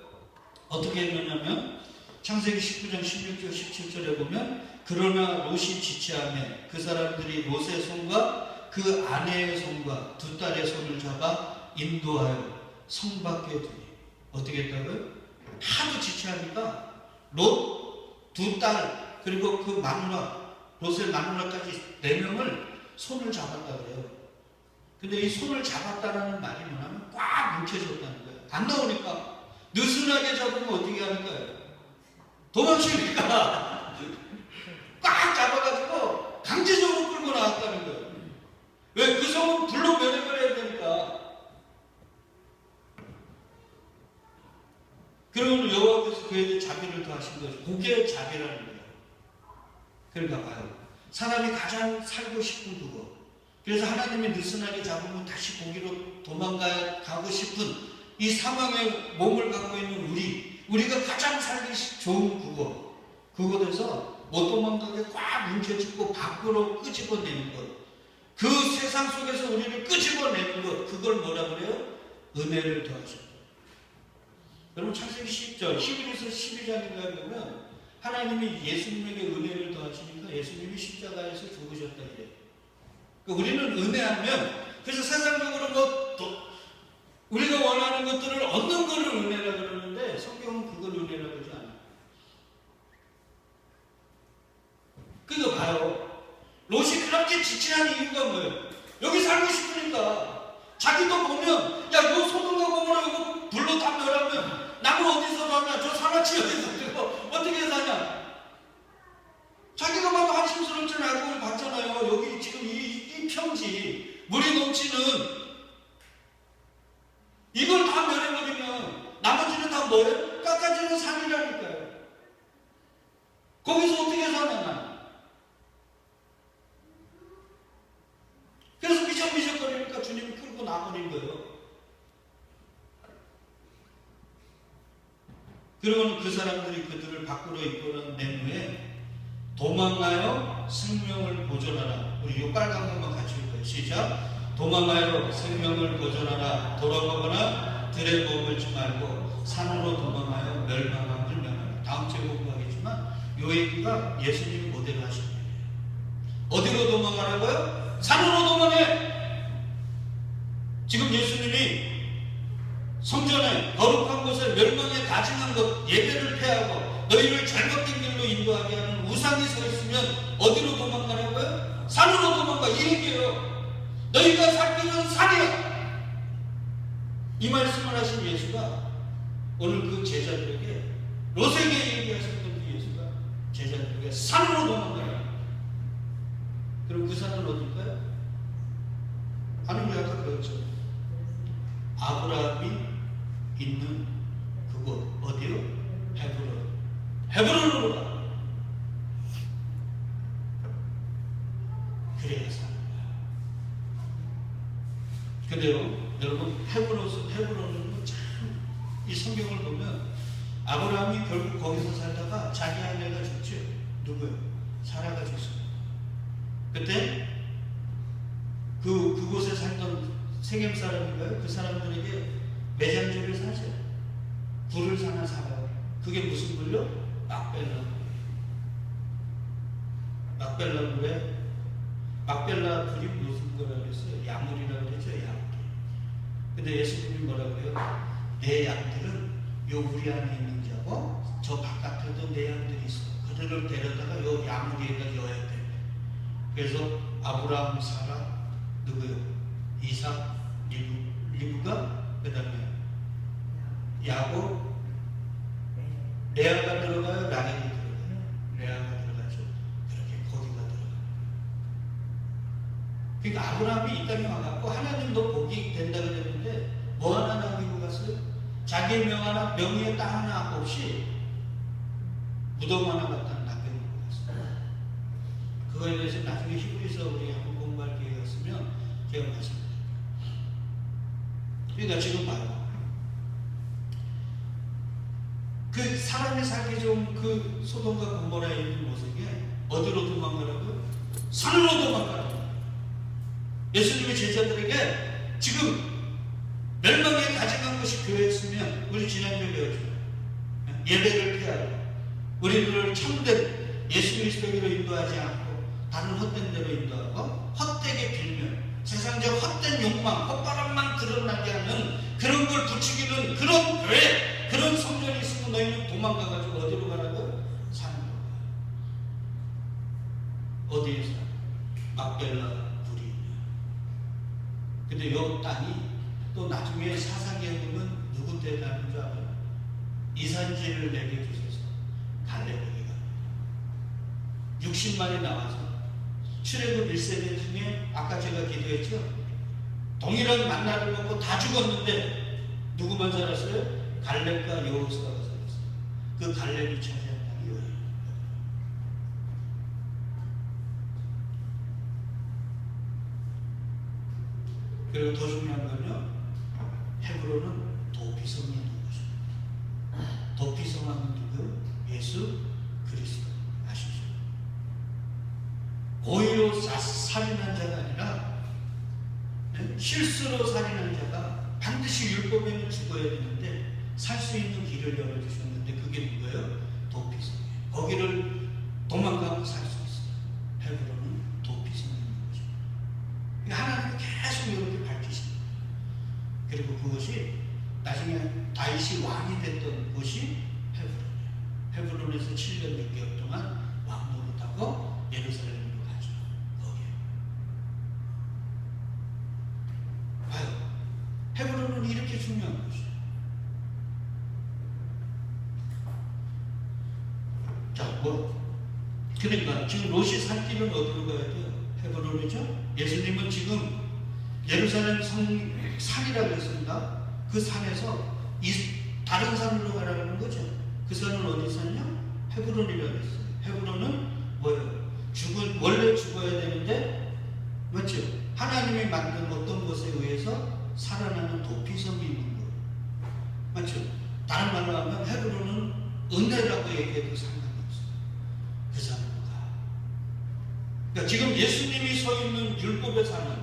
어떻게 했느냐면 창세기 19장 16절 17절에 보면 그러나 롯이 지체하며 그 사람들이 롯의 손과 그 아내의 손과 두 딸의 손을 잡아 인도하여 성 밖에 두니. 어떻게 했다고요? 하도 지체하니까 롯, 두 딸, 그리고 그 마누라, 롯의 마누라까지 4명을 손을 잡았다 그래요. 근데 이 손을 잡았다라는 말이 뭐냐면 꽉 뭉쳐졌다는 거예요. 안 나오니까. 느슨하게 잡으면 어떻게 하는 거예요? 도망치니까 꽉 잡아가지고 강제적으로 끌고 나왔다는 거예요. 왜? 그 성은 불로 면해버려야 되니까. 그러면 여호와께서 그에게 자비를 더하신 거죠. 그게 자비라는 거예요. 그러니까 봐요. 사람이 가장 살고 싶은 그거. 그래서 하나님이 느슨하게 잡으면 다시 거기로 도망가고 싶은 이 상황에 몸을 갖고 있는 우리가 가장 살기 좋은 그곳에서 못 도망가게 꽉 뭉쳐지고 밖으로 끄집어내는 것. 그 세상 속에서 우리를 끄집어내는 것. 그걸 뭐라 그래요? 은혜를 더하셨다. 여러분 창세기 10절, 히브리서 12장인가에 보면 하나님이 예수님에게 은혜를 더하시니까 예수님이 십자가에서 죽으셨다 그래요. 그러니까 우리는 은혜하면, 그래서 세상적으로 우리가 원하는 것들을 얻는 것을 은혜라 그러는데 성경은 그걸 은혜라 그러지 않아요. 그러니까 봐요. 롯이 그렇게 지체한 이유가 뭐예요? 여기 살고 싶으니까. 자기도 보면 야 이거 소돔과 고모라 이거 불로 다 멸하면 나무 어디서 사냐? 저 사나치 어디서 들고 어떻게 사냐? 자기가 봐도 한심스럽잖아요. 알고 봤잖아요. 여기 지금 이 평지 물이 넘치는 이걸 다 멸해버리면 나머지는 다 뭐예요? 깎아지는 산이라니까요. 거기서 어떻게 사냐? 그래서 미적미적거리니까 주님이 끌고 나버린 거예요. 그러고는 그 사람들이 그들을 밖으로 이끌어낸 후에 도망하여 생명을 보존하라. 우리 요 빨간 것만 같이 읽어요. 시작. 도망하여 생명을 보존하라. 돌아가거나 들에 머물지 말고 산으로 도망하여 멸망함을 면하라. 다음 주에 공부하겠지만 요 얘기가 예수님이 모델로 하신 얘기예요. 어디로 도망가라고요? 산으로 도망해. 지금 예수님이 성전에 거룩한 곳에 멸망에 다짐한 것, 예배를 폐하고 너희를 잘못된 길로 인도하게 하는 우상이 서 있으면 어디로 도망가라고요? 산으로 도망가. 이 얘기예요. 너희가 살 길은 산이야. 이 말씀을 하신 예수가 오늘 그 제자들에게, 롯에게 얘기하셨던 그 예수가 제자들에게 산으로 도망가라. 그럼 그 산은 어딜까요? 하나님 아까 그랬죠. 아브라함이 있는 그곳 어디요? 헤브론. 헤브론으로 가. 그래야 사는 거야. 근데요, 여러분 헤브론은 참 이 성경을 보면 아브라함이 결국 거기서 살다가 자기 아내가 죽죠. 누구요? 사라가 죽습니다. 그때 그곳에 살던 세겜 사람인가요? 그 사람들에게 매장지를 사죠. 굴을 사나 사요. 그게 무슨 굴요? 막벨라. 막벨라 굴에 막벨라 굴이 무슨 거라 그랬어요? 야물이라고 그랬죠. 야물. 근데 예수님이 뭐라 그래요? 내 양들은 요 우리 안에 있는 자고 저 바깥에도 내 양들이 있어. 그들을 데려다가 요 야물에다 넣어야 돼. 그래서 아브라함, 사라, 누구요? 이삭, 리브가, 그 다음에 야곱, 레아가 들어가요? 라헬이 들어가요? 레아가 들어가죠. 그렇게 거기가 들어가요. 그러니까 아브라함이 이 땅에 와갖고 하나님도 복이 된다 그랬는데 뭐 하나 남기고 갔어요? 자기 명의의 땅 하나 없이 무덤 하나 갖다 남겨놓고 갔어요. 그거에 대해서 나중에 히브리서 우리 한번 공부할 기회가 있으면 제가 말씀드릴게요. 그러니까 지금 봐요. 그 사람이 살기 좋은 그 소돔과 고모라에 있는 모습이 어디로 도망가라고요? 산으로 도망가라고요. 예수님의 제자들에게 지금 멸망에 다짐한 것이 교회였으면 우리 지난주에 배웠죠. 예배를 피하라. 우리들을 참된 예수 그리스도로 인도하지 않고 다른 헛된 데로 인도하고 헛되게 빌며 세상적 헛된 욕망, 헛바람만 드러나게 하는 그런 걸 부추기는 그런 교회, 그런 성전이 있으면 너희는 도망가가지고 어디로 가라고? 산으로 가. 어디에 사? 막벨라 불이. 근데 이 땅이 또 나중에 사사기에 보면 누구 때 가는 줄 알아요? 이산지를 내게 주셔서 갈렙에게 갑니다. 60만이 나와서 출애굽 1세대 중에 아까 제가 기도했죠? 동일한 만나를 먹고 다 죽었는데 누구만 살았어요? 갈렙과 여호수아가 살았어요. 그 갈렙이 차지한 땅이 여호수아. 그리고 더 중요한 건요, 헤브론은 도피성이 있는 것입니다. 도피성하면 누구? 예수 그리스도. 아시죠? 고의로 살인한 자가 아니라 실수로 살인한 자가 반드시 율법에는 죽어야 되는데 살 수 있는 길을 열어주셨는데 그게 누구예요? 도피성이에요. 거기를 도망가고 살 수 있어요. 헤브론은 도피성이 있는 거죠. 하나님은 계속 이렇게 밝히십니다. 그리고 그것이 나중에 다윗이 왕이 됐던 곳이 헤브론이에요. 헤브론에서 7년 6개월 동안 왕 노릇하고 예루살렘으로 가죠. 거기에. 봐요. 헤브론은 이렇게 중요한 것이에요. 자, 그러니까 지금 롯이 살 길은 어디로 가야 돼요? 헤브론이죠? 예수님은 지금 예루살렘 산이라고 했습니다. 그 산에서 다른 산으로 가라는 거죠. 그 산은 어디 산이요? 헤브론이라고 했어요. 헤브론은 뭐예요? 원래 죽어야 되는데, 맞죠? 하나님이 만든 어떤 것에 의해서 살아나는 도피성이 있는 거예요. 맞죠? 다른 말로 하면 헤브론은 은혜라고 얘기해도 상관이 없어요. 그 산으로 가. 그러니까 지금 예수님이 서 있는 율법의 산은,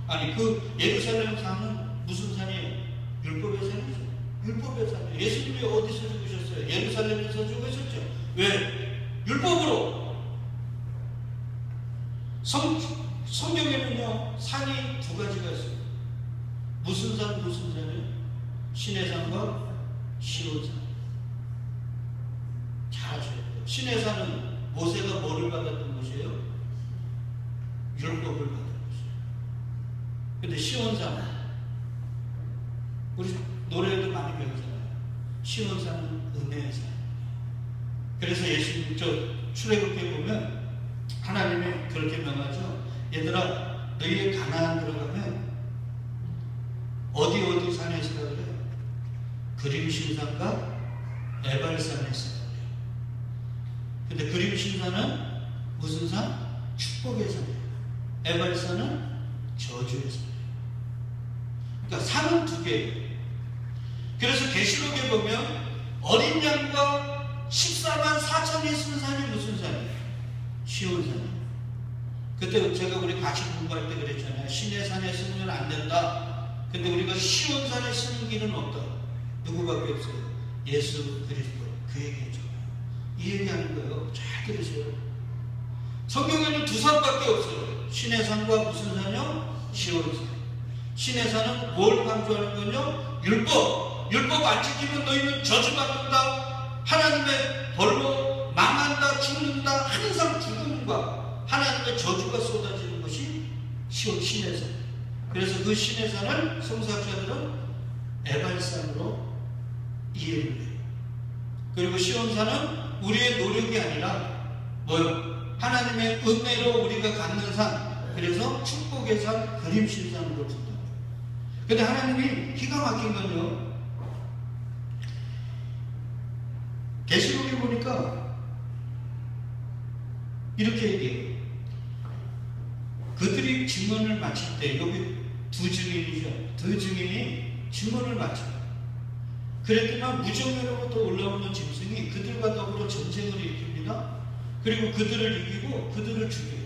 아니 그 예루살렘 산은 무슨 산이에요? 율법의 산이죠. 율법의 산이에요. 예수님이 어디서 죽으셨어요? 예루살렘에서 죽으셨죠. 왜? 율법으로. 성경에는요, 산이 두 가지가 있어요. 무슨 산, 무슨 산이에요? 시내산과 시온산. 잘 아셔야 돼요. 시내산은 모세가 뭐를 받았던 곳이에요? 율법을 받은 곳이에요. 근데 시온산, 우리 노래도 많이 배우잖아요. 시온산은 은혜의 산. 그래서 예수님 출애굽기에 보면 하나님이 그렇게 명하죠. 얘들아, 너희의 가나안 들어가면 어디 산에서 그래요? 그림신산과 에발산에서 그래요. 근데 그림신산은 무슨 산? 축복의 산이에요. 에발산은 저주의 산이에요. 그러니까 산은 두 개예요. 그래서 계시록에 보면 어린 양과 14만 4천이 쓴 산이 무슨 산이에요? 시온산이에요. 그때 제가 우리 같이 공부할 때 그랬잖아요. 시내산에 쓰면 안 된다. 근데 우리가 시온산에 쓰는 길은 없다. 누구밖에 없어요? 예수 그리스도. 그 얘기죠. 이 얘기하는 거예요. 잘 들으세요. 성경에는 두 산밖에 없어요. 시내산과 무슨 산이요? 시온산. 시내산은 뭘 강조하는 거요? 율법. 율법 안 지키면 너희는 저주받는다. 하나님의 벌로 망한다, 죽는다. 항상 죽음과 하나님의 저주가 쏟아지는 것이 시내산. 그래서 그 시내산을 성서학자들은 에발산으로 이해를 해요. 그리고 시온산은 우리의 노력이 아니라 뭐요? 하나님의 은혜로 우리가 갖는 산. 그래서 축복의 산, 그림신산으로 부른다. 근데 하나님이 기가 막힌 건요, 계시록에 보니까 이렇게 얘기해요. 그들이 증언을 마칠 때, 여기 두 증인이죠. 두 증인이 증언을 마쳐요. 그랬더니 무정으로부터 올라오는 짐승이 그들과 더불어 전쟁을 일으킵니다. 그리고 그들을 이기고 그들을 죽여요.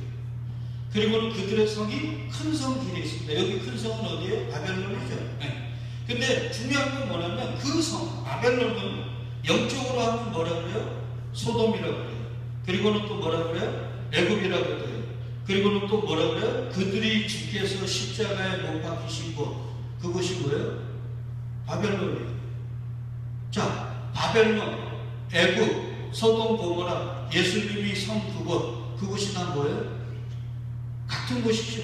그리고는 그들의 성이 큰 성 길에 있습니다. 여기 큰 성은 어디예요? 바벨론이죠. 네. 근데 중요한 건 뭐냐면 그 성, 바벨론은 영적으로 하면 뭐라 그래요? 소돔이라고 그래요. 그리고는 또 뭐라 그래요? 애굽이라고 그래요. 그리고는 또 뭐라 그래요? 그들이 주께서 십자가에 못 박히신 곳, 그곳이 뭐예요? 바벨론이에요. 자, 바벨론, 애굽, 소돔, 고모라, 예수님이 선 그곳이 다 뭐예요? 같은 곳이죠.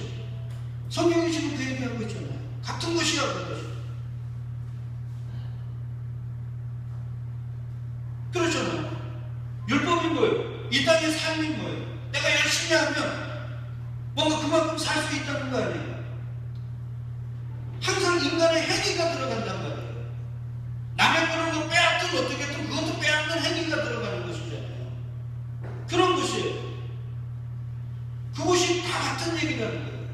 성경이 지금 그 얘기하고 있잖아요. 같은 곳이야, 그것이. 그렇잖아요. 율법이 뭐예요? 이 땅의 삶이 뭐예요? 내가 열심히 하면 뭔가 그만큼 살 수 있다는 거 아니에요? 항상 인간의 행위가 들어간단 말이에요. 남의 거를 뭐 빼앗든 어떻게든 그것도 빼앗는 행위가 들어가는 것이잖아요. 그런 것이에요. 그것이 다 같은 얘기라는 거예요.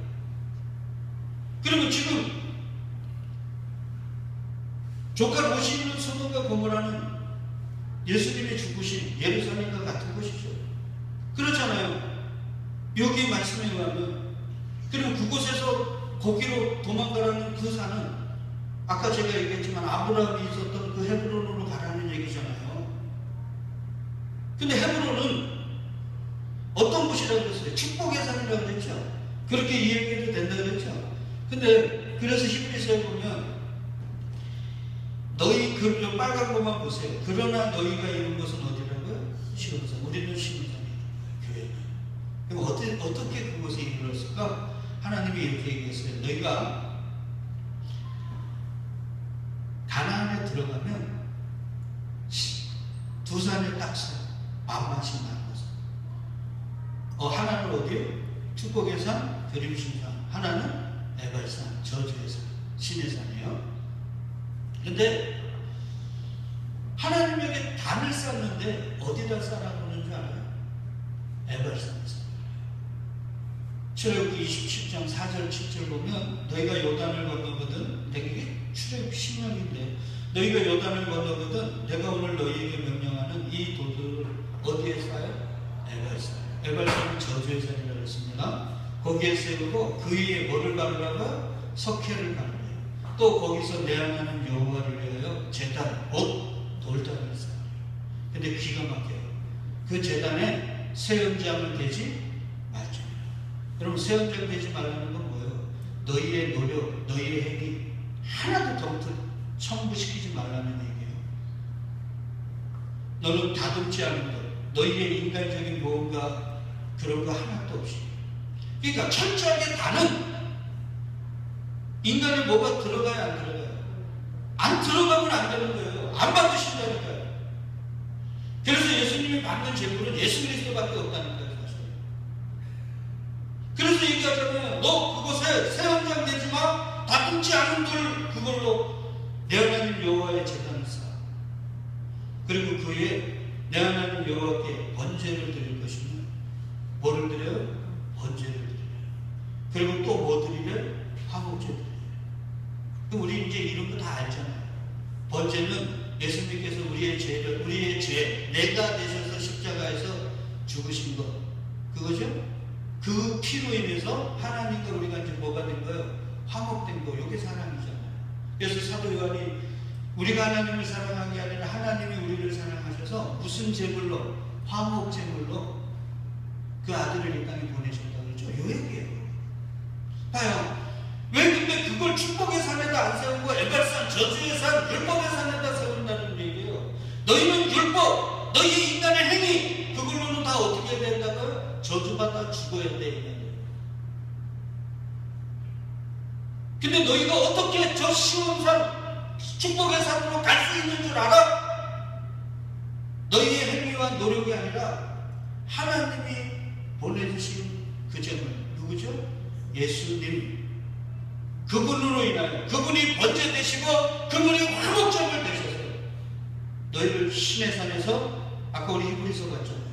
그러면 지금 조카 롯이 있는 소돔과 고모라는 예수님이 죽으신 예루살렘과 같은 곳이죠. 그렇잖아요. 여기 말씀에 의하면. 그리고 그곳에서 거기로 도망가라는 그 산은 아까 제가 얘기했지만 아브라함이 있었던 그 헤브론으로 가라는 얘기잖아요. 근데 헤브론은 어떤 곳이라고 그랬어요? 축복의 산이라고 그랬죠. 그렇게 이해해도 된다고 그랬죠. 근데 그래서 히브리서에 보면 너희 그 빨간 것만 보세요. 그러나 너희가 이룬 것은 어디라고요? 시온산. 우리는 시온산이에요. 교회는. 그럼 어떻게 그것에 이르렀을까? 하나님이 이렇게 얘기했어요. 너희가 가나안에 들어가면 두 산에 딱 서요. 만만씩 나눠서. 하나는 어디요? 축복의 산, 그림신 산. 하나는 에발산, 저주의 산, 신의 산이에요. 근데 하나님에게 단을 쌓는데 어디다 쌓아놓는 줄 알아요? 에발산에서. 출애굽기 27장 4절 7절 보면 너희가 요단을 건너거든, 이게 출애굽 10년인데 너희가 요단을 건너거든 내가 오늘 너희에게 명령하는 이 돌들을 어디에 쌓아요? 에발산. 에발산은 저주의 산이라고 했습니다. 거기에 세우고 그 위에 뭐를 바르라고요? 석회를 바르래요. 또 거기서 내한하는 여호와를 위하여 제단, 돌단을 쌓아요. 근데 기가 막혀요. 그 제단에 새 연장을 대지 말죠. 여러분, 새 연장 대지 말라는 건 뭐예요? 너희의 노력, 너희의 행위 하나도 덩트 첨부시키지 말라는 얘기예요. 너는 다듬지 않은 것, 너희의 인간적인 무언가 그런 거 하나도 없이. 그러니까 철저하게 다는 인간에 뭐가 들어가야 안 들어가요? 안 들어가면 안 되는 거예요. 안 받으신다니까요. 그래서 예수님이 받는 제물은 예수 그리스도밖에 없다는 거예요. 사실. 그래서 얘기하자면 너 그곳에 새 연장 되지 마. 다듬지 않은 돌 그걸로 내 하나님 여호와의 제단을 쌓아. 그리고 그 위에 내 하나님 여호와께 번제를 드릴 것이면 뭐를 드려요? 번제를 드려요. 그리고 또 뭐 드리래? 화목제 드려요. 우리 이제 이런 거 다 알잖아요. 번제는 예수님께서 우리의 죄, 내가 되셔서 십자가에서 죽으신 것, 그거죠? 그 피로 인해서 하나님과 우리가 이제 뭐가 된 거예요? 화목된 거, 이게 사랑이잖아요. 그래서 사도 요한이 우리가 하나님을 사랑한 게 아니라 하나님이 우리를 사랑하셔서 무슨 제물로? 화목 제물로 그 아들을 이 땅에 보내셨다고 그러죠. 요 얘기예요. 봐요. 왜 근데 그걸 축복의 산에다 안 세우고 에발산, 저주의 산, 율법의 산에다 세운다는 얘기예요. 너희는 율법, 너희 인간의 행위 그걸로는 다 어떻게 된다고요? 저주받아 죽어야 돼. 근데 너희가 어떻게 저 시온산, 축복의 산으로 갈 수 있는 줄 알아? 너희의 행위와 노력이 아니라 하나님이 보내주신 그 제물, 누구죠? 예수님. 그분으로 인하여 그분이 번제 되시고 그분이 화목제물 되셨어요. 너희를 신의 산에서, 아까 우리 히브리서 봤잖아요.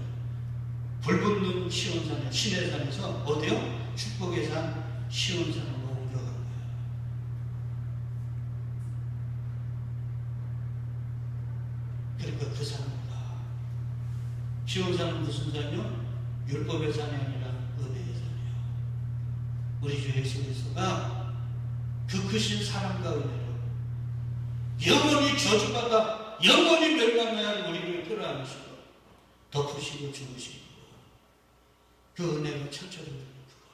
불붙는 시온산에, 신의 산에서 어디요? 축복의 산 시온산으로 옮겨간 거예요. 그러니까 그 산입니다. 시온산은 무슨 산이요? 율법의 산이 아니라 은혜의 산이요. 우리 주 예수 그리스도가 그 크신 사랑과 은혜로 영원히 저주받아 영원히 멸망해야 할 우리를 끌어안으시고 덮으시고 주무신 그 은혜가 철저히 그거.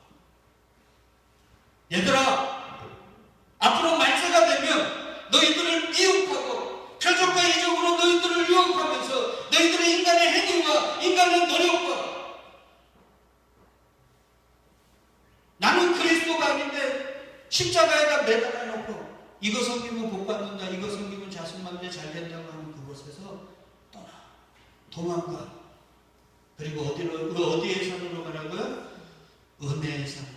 얘들아, 앞으로 말세가 되면 너희들을 미혹하고 표적과 이적으로 너희들을 유혹하면서 너희들의 인간의 행위와 인간의 노력과 나는 그리스도가 아닌데 십자가에다 매달아 놓고 이거 섬기면 복 받는다, 이거 섬기면 자손만대 잘 된다고 하는 그곳에서 떠나, 도망가. 그리고 어디의 산으로 가라고요? 은혜의 산으로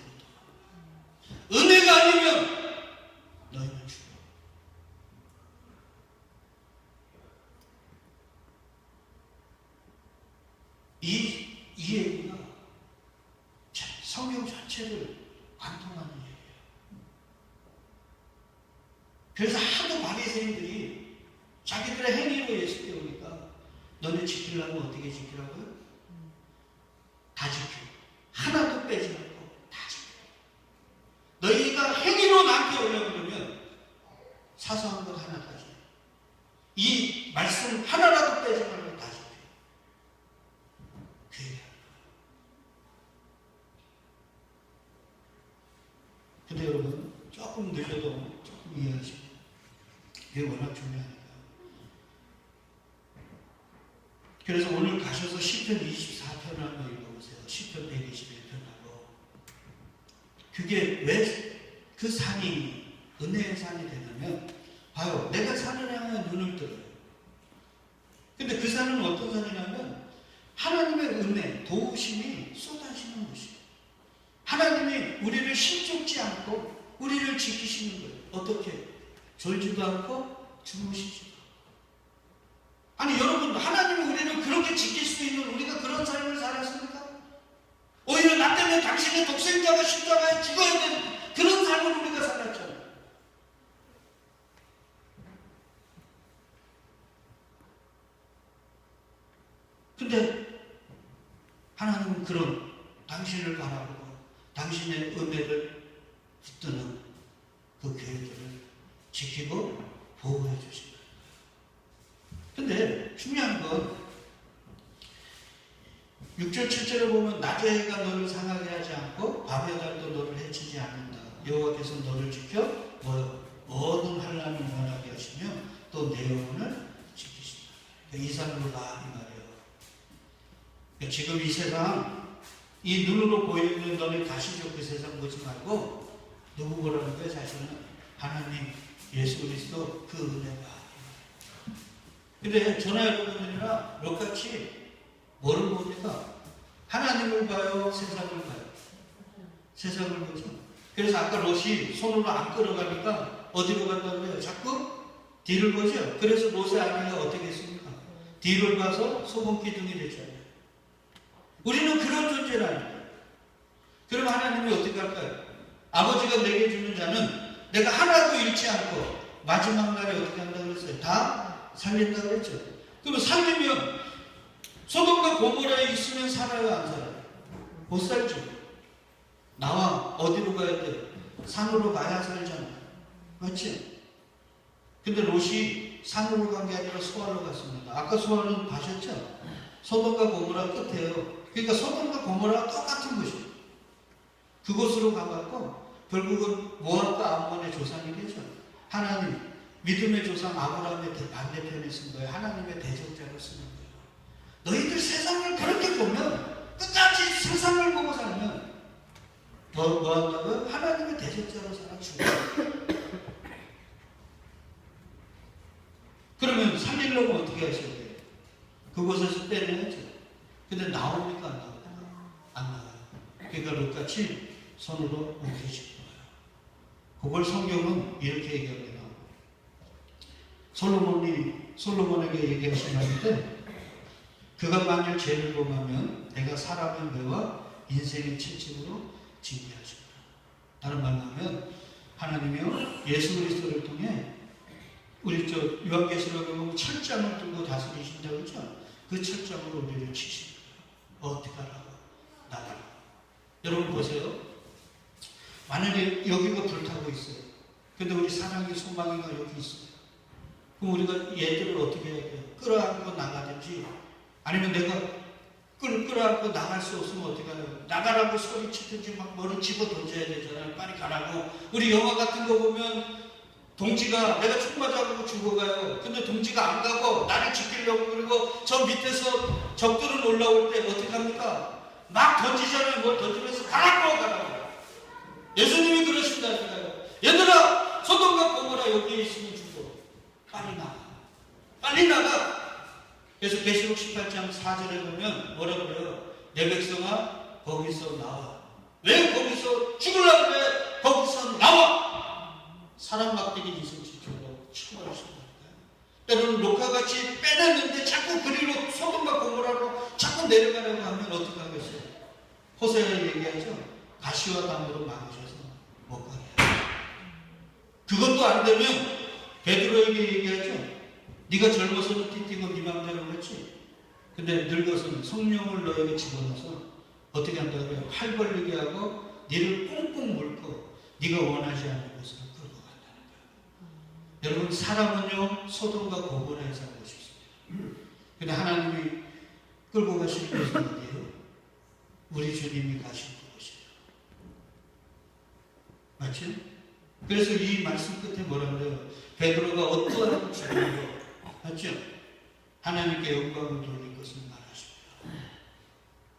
도망가. 은혜가 아니면 너희는 죽어. 이 얘기가 성경 자체를 관통하는 얘기예요. 그래서 하도 바리새인들이 자기들의 행위로 예수께 오니까 너네 지키려면 어떻게 지키라고요? 다 지켜. 하나도 빼지 말고 다 지켜. 너희가 행위로 나한테 오려고 그러면 사소한 것 하나까지 이 말씀 하나라도 빼지 말고 다 지켜. 그 얘기야. 근데 여러분 조금 늦어도 조금 이해하시고 이게 워낙 중요하니까. 그래서 오늘 가셔서 시편 24편을 한번 읽어보세요. 시편 121편하고 그게 왜 그 산이 은혜의 산이 되냐면 봐요. 내가 산을 향해 눈을 들어요. 근데 그 산은 어떤 산이냐면 하나님의 은혜, 도우심이 쏟아지는 곳이에요. 하나님이 우리를 실족지 않고 우리를 지키시는 거예요. 어떻게? 졸지도 않고 주무시지도 않고. 아니 여러분, 하나님이 우리를 그렇게 지킬 수 있는 우리가 그런 삶을 살았습니까? 오히려 나 때문에 당신의 독생자가 십자가에 죽어야 되는 그런 삶을 우리가 살았잖아요. 근데 하나님은 그런 당신을 바라보고 당신의 은혜를 붙드는 그 교회들을 지키고 보호해 주십니다. 근데 중요한 건 6절 7절에 보면 낮의 해가 너를 상하게 하지 않고 밤의 달도 너를 해치지 않는다. 여호와께서 너를 지켜 모든 환난을 면하게 하시며 또 내 영혼을 지키신다. 이산으로 가 이 말이에요. 지금 이 세상 이 눈으로 보이는 너네 가시죠. 그 세상 보지 말고 누구 보라는 거예요? 자신은 하나님 예수 그리스도 그 은혜가. 근데 저나 여러분들이나 롯같이 뭐를 봅니까? 하나님을 봐요? 세상을 봐요? 세상을 보죠. 그래서 아까 롯이 손으로 안 끌어가니까 어디로 간다고 해요? 자꾸 뒤를 보죠. 그래서 롯의 아내가 어떻게 했습니까? 뒤를 봐서 소금 기둥이 됐잖아요. 우리는 그런 존재라니까. 그럼 하나님이 어떻게 할까요? 아버지가 내게 주는 자는 내가 하나도 잃지 않고 마지막 날에 어떻게 한다고 그랬어요? 다 살린다고 그랬죠. 그러면 살리면 소돔과 고모라에 있으면 살아요, 안 살아요? 못 살죠. 나와 어디로 가야 돼? 산으로 가야 살잖아. 맞지? 근데 롯이 산으로 간 게 아니라 소알로 갔습니다. 아까 소알은 가셨죠? 소돔과 고모라 끝에요. 그러니까 소돔과 고모라가 똑같은 곳이에요. 그곳으로 가갖고 결국은 모압과 암몬의 조상이 되죠. 하나님, 믿음의 조상 아브라함의 반대편에 쓴 거예요. 하나님의 대적자로 쓰는 거예요. 너희들 세상을 그렇게 보면, 끝까지 세상을 보고 살면 뭐 한다고요? 하나님의 대적자로 살아 죽어요. 그러면 살리려면 어떻게 하셔야 돼요? 그곳에서 빼내야죠. 근데 나옵니까? 안 나옵니까? 안 나와요. 그러니까 롯같이 손으로 움켜쥐는 거예요. 그걸 성경은 이렇게 얘기합니다. 솔로몬에게 얘기하신 말인데, 그가 만일 죄를 범하면 내가 사람의 뇌와 인생의 채찍으로 징계하시리라. 다른 말로 하면 하나님이요 예수 그리스도를 통해 우리 요한계시록에 보면 철장을 들고 다스리신다고 그러죠. 그 철장으로 우리를 치십니다. 어떻게 하라고? 나가라. 여러분 보세요. 만약에 여기가 불타고 있어요. 근데 우리 사랑의 소망이가 여기 있어요. 그럼 우리가 얘들을 어떻게 해야 돼요? 끌어안고 나가든지 아니면 내가 끌어안고 나갈 수 없으면 어떡하냐고. 나가라고 소리치든지 막 뭐를 집어 던져야 되잖아요. 빨리 가라고. 우리 영화 같은 거 보면 동지가 내가 총 맞아가고 죽어가요. 근데 동지가 안 가고 나를 지키려고 그러고 저 밑에서 적들은 올라올 때 어떻게 합니까? 막 던지잖아요. 뭘 던지면서 가라고. 예수님이 그러신다니까요. 얘들아, 소돔과 고모라 여기에 있으면 죽어. 빨리 나가. 빨리 나가. 그래서 계시록 18장 4절에 보면 뭐라 그래요? 내 백성아 거기서 나와. 왜 거기서 죽으려고 그래? 거기서 나와. 사람 막대기 이성 지키려고 쳐버리신다니까요. 때로는 녹화같이 빼냈는데 자꾸 그리로 소돔과 고모라로 자꾸 내려가려고 하면 어떻게 하겠어요? 호세가 얘기하죠. 가시와 나무로 막으셔서 못 가게 해요. 그것도 안 되면 베드로에게 얘기하죠. 네가 젊어서는 띠띠고 네 맘대로 했지. 근데 늙어서는 성령을 너에게 집어넣어서 어떻게 한다고요? 팔 벌리게 하고 네를 꽁꽁 물고 네가 원하지 않는 곳으로 끌고 간다는 거예요. 여러분, 사람은요 소돔과 고모라에 살고 싶습니다. 근데 하나님이 끌고 가시는 곳은 어디예요? 우리 주님이 가신 곳이에요. 맞죠? 그래서 이 말씀 끝에 뭐라 그래요? 베드로가 어떠한 죽음으로, 맞죠? 하나님께 영광을 돌릴 것을 말하십니다.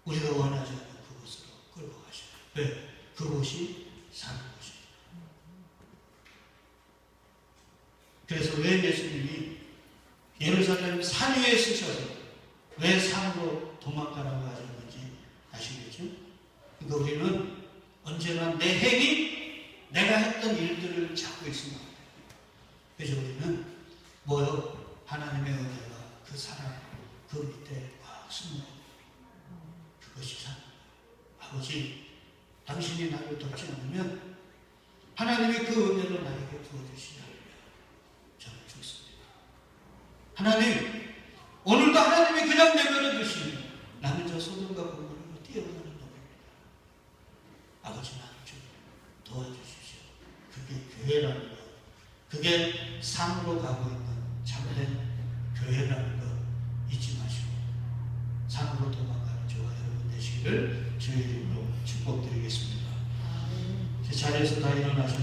우리가 원하지 않는 그곳으로 끌고 가십니다. 왜? 그곳이 사는 곳입니다. 그래서 왜 예수님이 예루살렘 산 위에 쓰셔서 왜 산으로 도망가라고 하셨는지 아시겠죠? 그러니까 우리는 언제나 내 행위, 내가 했던 일들을 잡고 있으면 안 돼요. 그래서 우리는 뭐요? 하나님의 은혜가 그 사랑, 그 밑에 꽉 숨어요. 그것이 사는 거예요. 아버지, 당신이 나를 돕지 않으면 하나님의 그 은혜를 나에게 부어주시지 않으면 저는 죽습니다. 하나님, 오늘도 하나님이 그냥 내버려 두시면 나는 저 소돔과 고모라로 뛰어가는 놈입니다. 아버지, 나를 좀 도와주십시오. 그게 교회라는 것, 그게 삶으로 가고 있는 참된 교회라는 것 잊지 마시고 삶으로 도망가는 저와 여러분 되시기를 주의 이름으로 축복드리겠습니다. 제 자리에서 다 일어나셔서